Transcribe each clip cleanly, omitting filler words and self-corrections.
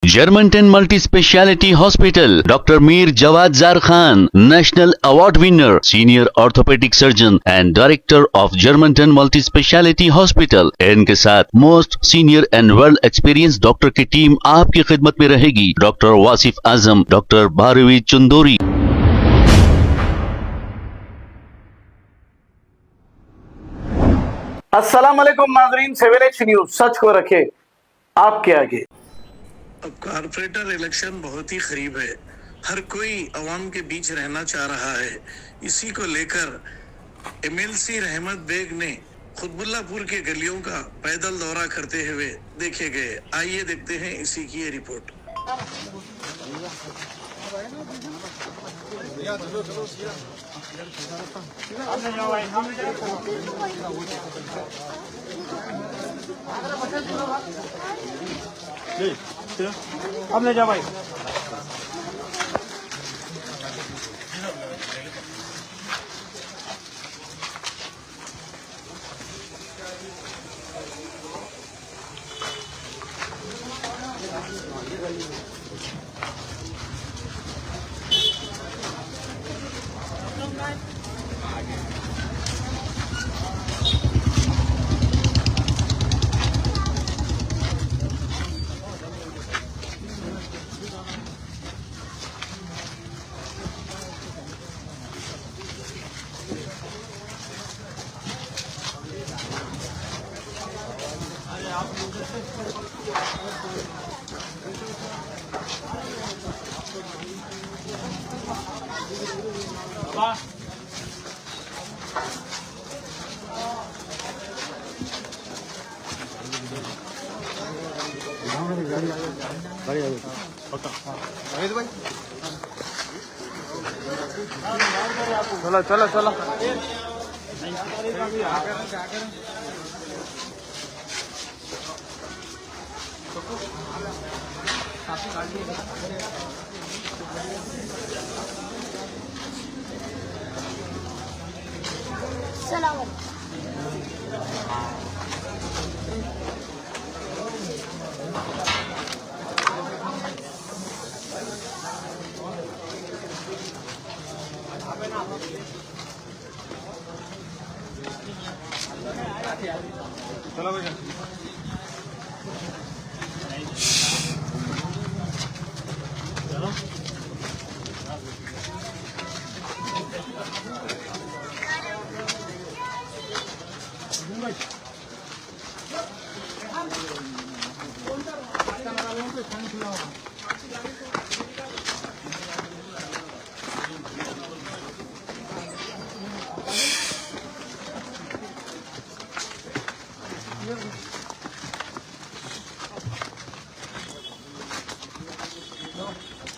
Germantown Multi Speciality Hospital, Dr. Mir Jawad Zar Khan, National Award winner, Senior Orthopedic Surgeon and Director of Germantown Multi Speciality Hospital। इनके साथ most senior and world experience doctor की team आपकी खिदमत में रहेगी। Doctor Wasif Azam, doctor Bharvi Chandori. अस्सलाम वालेकुम नाज़रीन, 7H न्यूज सच को रखे आपके आगे। अब कारपोरेटर इलेक्शन बहुत ही करीब है। हर कोई अवाम के बीच रहना चाह रहा है। इसी को लेकर MLC रहमत बेग ने खुतबुल्लापुर के गलियों का पैदल दौरा करते हुए देखे गए। आइए देखते हैं इसी की ये रिपोर्ट। अब ले जा भाई। चलो चलो चलो। सलाम। चलो भैया।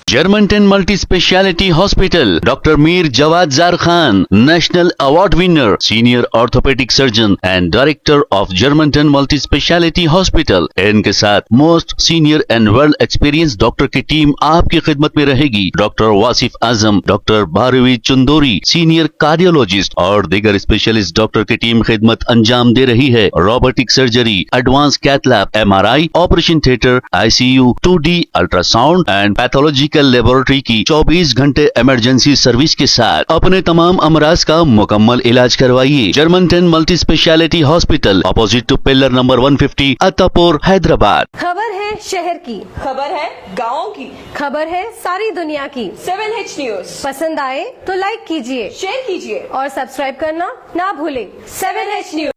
Germantown Multi Speciality Hospital, Dr. Mir Jawad Zar Khan, National Award winner, Senior Orthopedic Surgeon and Director of Germantown Multi Speciality Hospital। इनके साथ most senior and world experience doctor की टीम आपकी खिदमत में रहेगी। Doctor Wasif Azam, doctor Bharvi Chandori, senior cardiologist और दीगर specialist doctor की टीम खिदमत अंजाम दे रही है। Robotic surgery, advance cath lab, MRI, operation theatre, ICU, 2D ultrasound and pathological laboratory की 24 घंटे इमरजेंसी सर्विस के साथ अपने तमाम अमराज का मुकम्मल इलाज करवाइए। Germanten multi speciality hospital, opposite to pillar number 150, Attapur, Hyderabad. खबर है शहर की, खबर है गाँव की, खबर है सारी दुनिया की। 7H न्यूज पसंद आए तो लाइक कीजिए, शेयर कीजिए और सब्सक्राइब करना ना भूलें। 7H news.